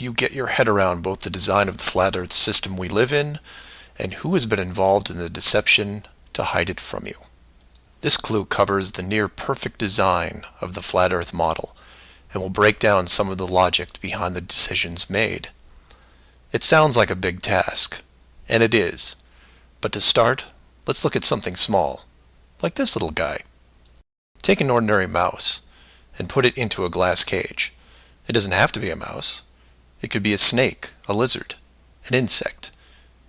you get your head around both the design of the flat Earth system we live in and who has been involved in the deception to hide it from you. This clue covers the near-perfect design of the flat Earth model and will break down some of the logic behind the decisions made. It sounds like a big task, and it is, but to start, let's look at something small, like this little guy. Take an ordinary mouse and put it into a glass cage. It doesn't have to be a mouse. It could be a snake, a lizard, an insect.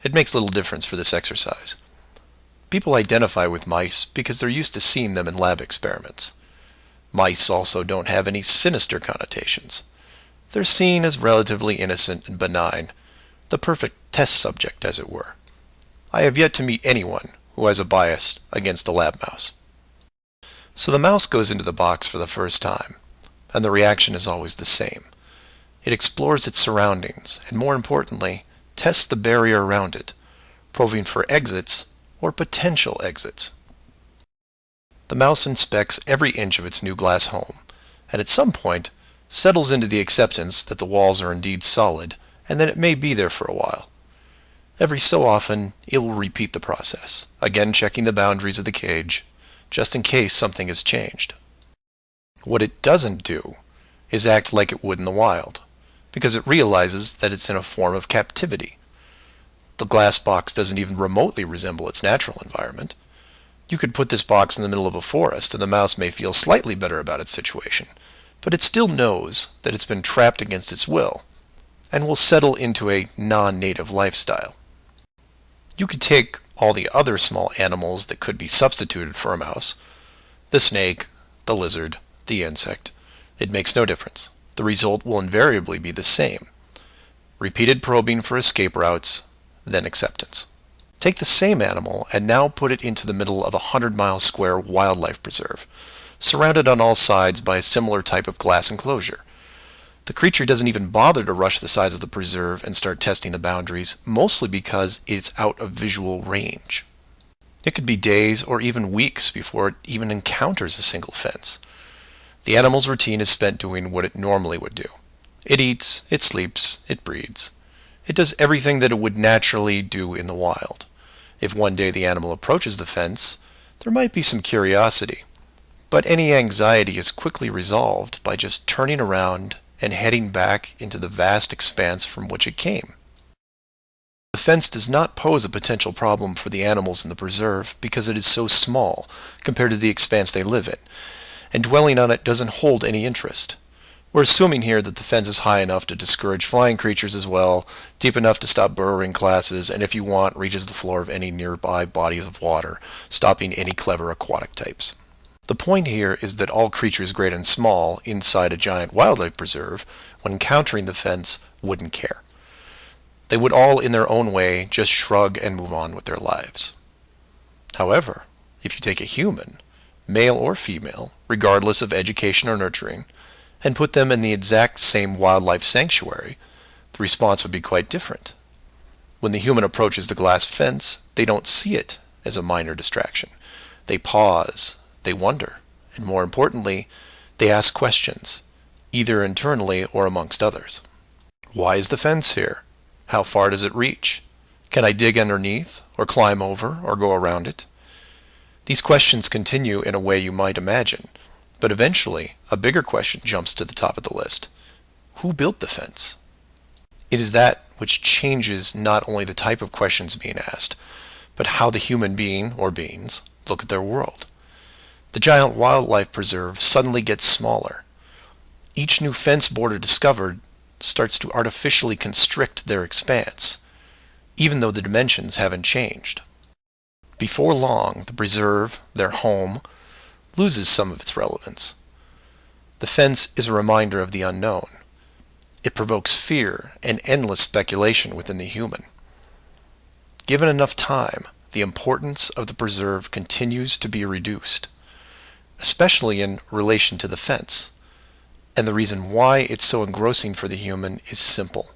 It makes little difference for this exercise. People identify with mice because they're used to seeing them in lab experiments. Mice also don't have any sinister connotations. They're seen as relatively innocent and benign, the perfect test subject, as it were. I have yet to meet anyone who has a bias against the lab mouse. So the mouse goes into the box for the first time, and the reaction is always the same. It explores its surroundings, and more importantly, tests the barrier around it, probing for exits or potential exits. The mouse inspects every inch of its new glass home, and at some point settles into the acceptance that the walls are indeed solid, and that it may be there for a while. Every so often, it will repeat the process, again checking the boundaries of the cage, just in case something has changed. What it doesn't do is act like it would in the wild, because it realizes that it's in a form of captivity. The glass box doesn't even remotely resemble its natural environment. You could put this box in the middle of a forest, and the mouse may feel slightly better about its situation, but it still knows that it's been trapped against its will, and will settle into a non-native lifestyle. You could take all the other small animals that could be substituted for a mouse, the snake, the lizard, the insect. It makes no difference. The result will invariably be the same. Repeated probing for escape routes, then acceptance. Take the same animal and now put it into the middle of a 100-mile square wildlife preserve, surrounded on all sides by a similar type of glass enclosure. The creature doesn't even bother to rush the size of the preserve and start testing the boundaries, mostly because it's out of visual range. It could be days or even weeks before it even encounters a single fence. The animal's routine is spent doing what it normally would do. It eats, it sleeps, it breeds. It does everything that it would naturally do in the wild. If one day the animal approaches the fence, there might be some curiosity, but any anxiety is quickly resolved by just turning around and heading back into the vast expanse from which it came. The fence does not pose a potential problem for the animals in the preserve because it is so small compared to the expanse they live in, and dwelling on it doesn't hold any interest. We're assuming here that the fence is high enough to discourage flying creatures as well, deep enough to stop burrowing classes, and if you want, reaches the floor of any nearby bodies of water, stopping any clever aquatic types. The point here is that all creatures great and small inside a giant wildlife preserve, when encountering the fence, wouldn't care. They would all, in their own way, just shrug and move on with their lives. However, if you take a human, male or female, regardless of education or nurturing, and put them in the exact same wildlife sanctuary, the response would be quite different. When the human approaches the glass fence, they don't see it as a minor distraction. They pause, they wonder, and more importantly, they ask questions, either internally or amongst others. Why is the fence here? How far does it reach? Can I dig underneath, or climb over, or go around it? These questions continue in a way you might imagine, but eventually a bigger question jumps to the top of the list. Who built the fence? It is that which changes not only the type of questions being asked, but how the human being, or beings, look at their world. The giant wildlife preserve suddenly gets smaller. Each new fence border discovered starts to artificially constrict their expanse, even though the dimensions haven't changed. Before long, the preserve, their home, loses some of its relevance. The fence is a reminder of the unknown. It provokes fear and endless speculation within the human. Given enough time, the importance of the preserve continues to be reduced, especially in relation to the fence. And the reason why it's so engrossing for the human is simple.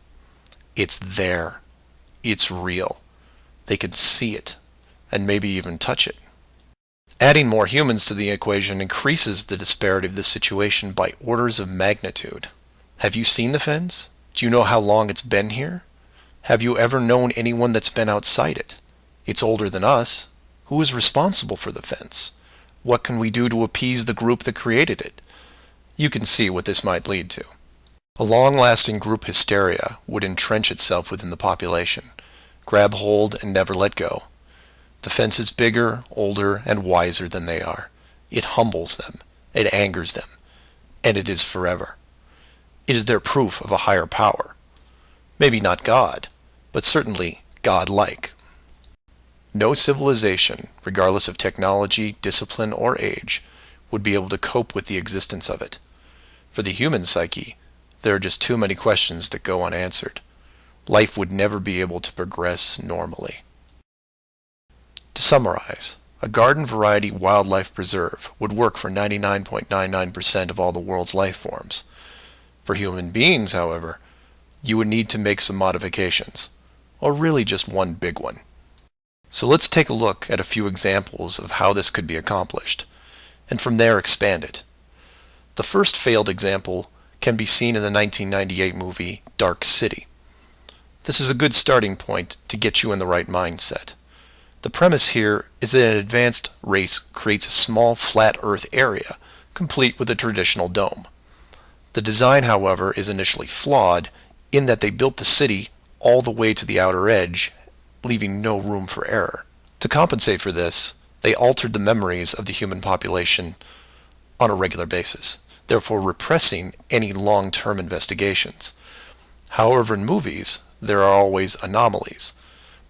It's there. It's real. They can see it, and maybe even touch it. Adding more humans to the equation increases the disparity of this situation by orders of magnitude. Have you seen the fence? Do you know how long it's been here? Have you ever known anyone that's been outside it? It's older than us. Who is responsible for the fence? What can we do to appease the group that created it? You can see what this might lead to. A long-lasting group hysteria would entrench itself within the population, grab hold and never let go. The fence is bigger, older, and wiser than they are. It humbles them, it angers them, and it is forever. It is their proof of a higher power. Maybe not God, but certainly God-like. No civilization, regardless of technology, discipline, or age, would be able to cope with the existence of it. For the human psyche, there are just too many questions that go unanswered. Life would never be able to progress normally. To summarize, a garden variety wildlife preserve would work for 99.99% of all the world's life forms. For human beings, however, you would need to make some modifications, or really just one big one. So let's take a look at a few examples of how this could be accomplished, and from there expand it. The first failed example can be seen in the 1998 movie Dark City. This is a good starting point to get you in the right mindset. The premise here is that an advanced race creates a small flat Earth area, complete with a traditional dome. The design, however, is initially flawed in that they built the city all the way to the outer edge, leaving no room for error. To compensate for this, they altered the memories of the human population on a regular basis, therefore repressing any long-term investigations. However, in movies, there are always anomalies,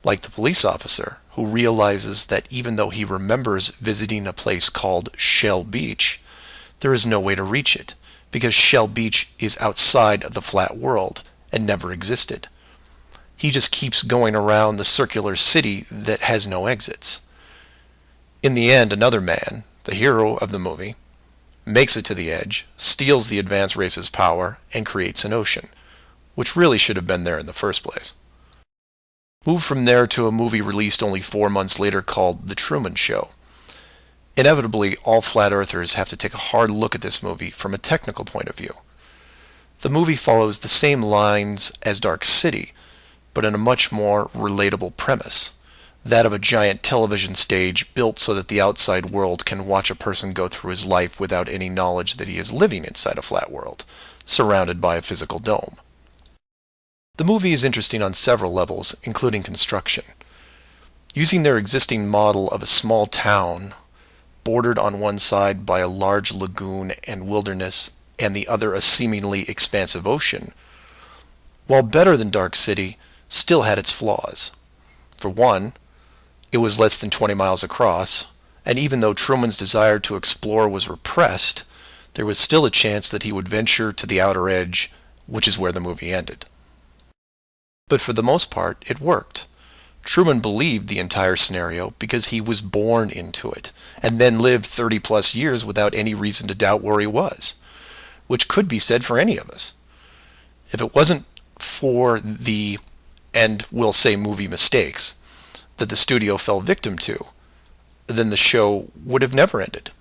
like the police officer who realizes that even though he remembers visiting a place called Shell Beach, there is no way to reach it, because Shell Beach is outside of the flat world and never existed. He just keeps going around the circular city that has no exits. In the end, another man, the hero of the movie, makes it to the edge, steals the advanced race's power, and creates an ocean, which really should have been there in the first place. Move from there to a movie released only 4 months later called The Truman Show. Inevitably, all flat earthers have to take a hard look at this movie from a technical point of view. The movie follows the same lines as Dark City, but in a much more relatable premise, that of a giant television stage built so that the outside world can watch a person go through his life without any knowledge that he is living inside a flat world, surrounded by a physical dome. The movie is interesting on several levels, including construction. Using their existing model of a small town, bordered on one side by a large lagoon and wilderness, and the other a seemingly expansive ocean, while better than Dark City, still had its flaws. For one, it was less than 20 miles across, and even though Truman's desire to explore was repressed, there was still a chance that he would venture to the outer edge, which is where the movie ended. But for the most part, it worked. Truman believed the entire scenario because he was born into it, and then lived 30-plus years without any reason to doubt where he was, which could be said for any of us. If it wasn't for the, and we'll say movie mistakes, that the studio fell victim to, then the show would have never ended.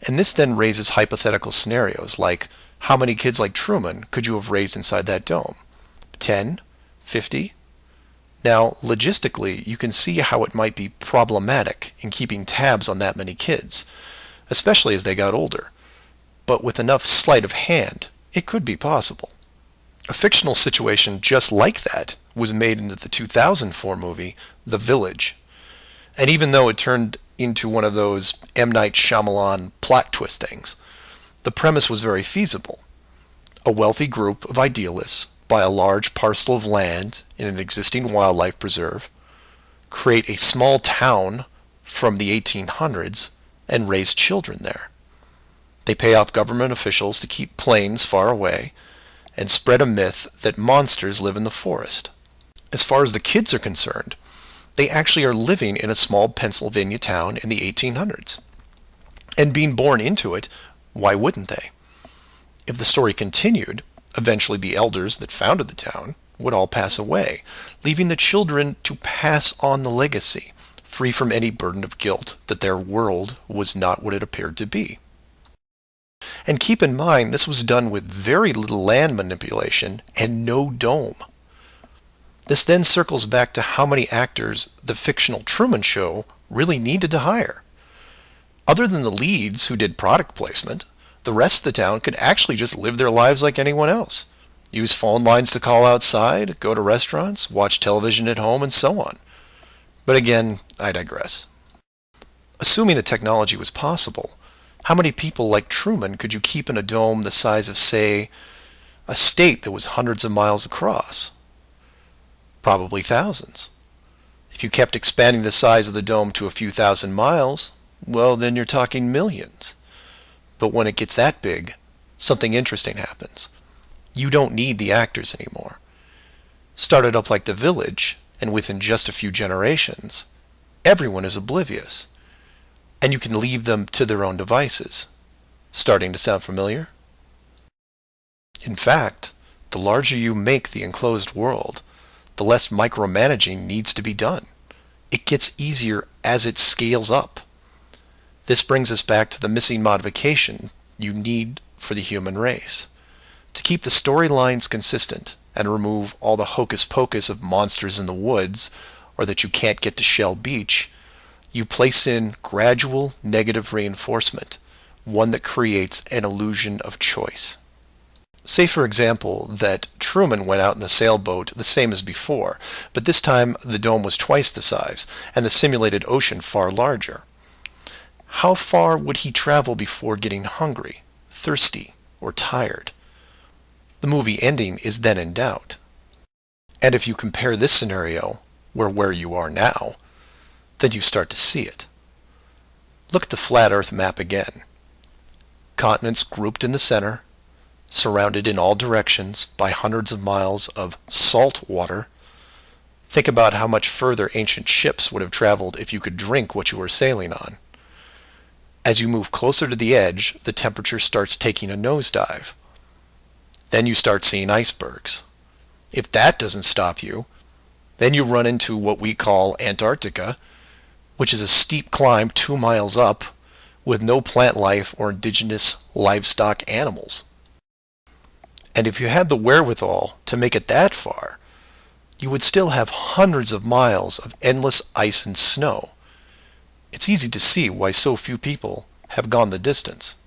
And this then raises hypothetical scenarios like, how many kids like Truman could you have raised inside that dome? 10? 50? Now, logistically, you can see how it might be problematic in keeping tabs on that many kids, especially as they got older. But with enough sleight of hand, it could be possible. A fictional situation just like that was made into the 2004 movie, The Village. And even though it turned into one of those M. Night Shyamalan plot twist things, the premise was very feasible. A wealthy group of idealists buy a large parcel of land in an existing wildlife preserve, create a small town from the 1800s, and raise children there. They pay off government officials to keep planes far away, and spread a myth that monsters live in the forest. As far as the kids are concerned, they actually are living in a small Pennsylvania town in the 1800s. And being born into it, why wouldn't they? If the story continued, eventually the elders that founded the town would all pass away, leaving the children to pass on the legacy, free from any burden of guilt that their world was not what it appeared to be. And keep in mind, this was done with very little land manipulation and no dome. This then circles back to how many actors the fictional Truman Show really needed to hire. Other than the leads who did product placement, the rest of the town could actually just live their lives like anyone else. Use phone lines to call outside, go to restaurants, watch television at home, and so on. But again, I digress. Assuming the technology was possible, how many people like Truman could you keep in a dome the size of, say, a state that was hundreds of miles across? Probably thousands. If you kept expanding the size of the dome to a few thousand miles, well, then you're talking millions. But when it gets that big, something interesting happens. You don't need the actors anymore. Started up like The Village, and within just a few generations, everyone is oblivious. And you can leave them to their own devices. Starting to sound familiar? In fact, the larger you make the enclosed world, the less micromanaging needs to be done. It gets easier as it scales up. This brings us back to the missing modification you need for the human race. To keep the storylines consistent and remove all the hocus pocus of monsters in the woods or that you can't get to Shell Beach, you place in gradual negative reinforcement, one that creates an illusion of choice. Say, for example, that Truman went out in the sailboat the same as before, but this time the dome was twice the size and the simulated ocean far larger. How far would he travel before getting hungry, thirsty, or tired? The movie ending is then in doubt. And if you compare this scenario where you are now, then you start to see it. Look at the flat Earth map again. Continents grouped in the center, surrounded in all directions by hundreds of miles of salt water. Think about how much further ancient ships would have traveled if you could drink what you were sailing on. As you move closer to the edge, the temperature starts taking a nosedive. Then you start seeing icebergs. If that doesn't stop you, then you run into what we call Antarctica, which is a steep climb 2 miles up with no plant life or indigenous livestock animals. And if you had the wherewithal to make it that far, you would still have hundreds of miles of endless ice and snow. It's easy to see why so few people have gone the distance.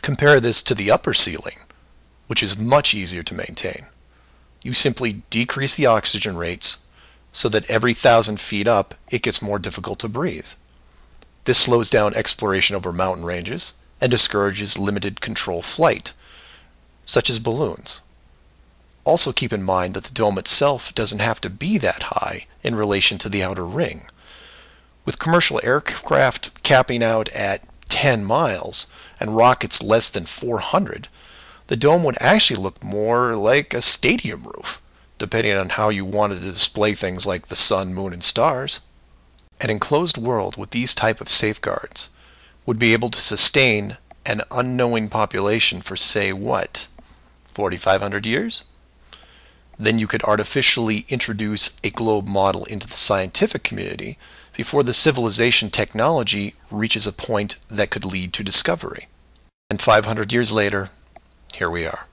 Compare this to the upper ceiling, which is much easier to maintain. You simply decrease the oxygen rates so that every 1,000 feet up it gets more difficult to breathe. This slows down exploration over mountain ranges and discourages limited control flight, such as balloons. Also keep in mind that the dome itself doesn't have to be that high in relation to the outer ring. With commercial aircraft capping out at 10 miles and rockets less than 400, the dome would actually look more like a stadium roof, depending on how you wanted to display things like the sun, moon, and stars. An enclosed world with these type of safeguards would be able to sustain an unknowing population for, say, what, 4,500 years? Then you could artificially introduce a globe model into the scientific community before the civilization technology reaches a point that could lead to discovery. And 500 years later, here we are.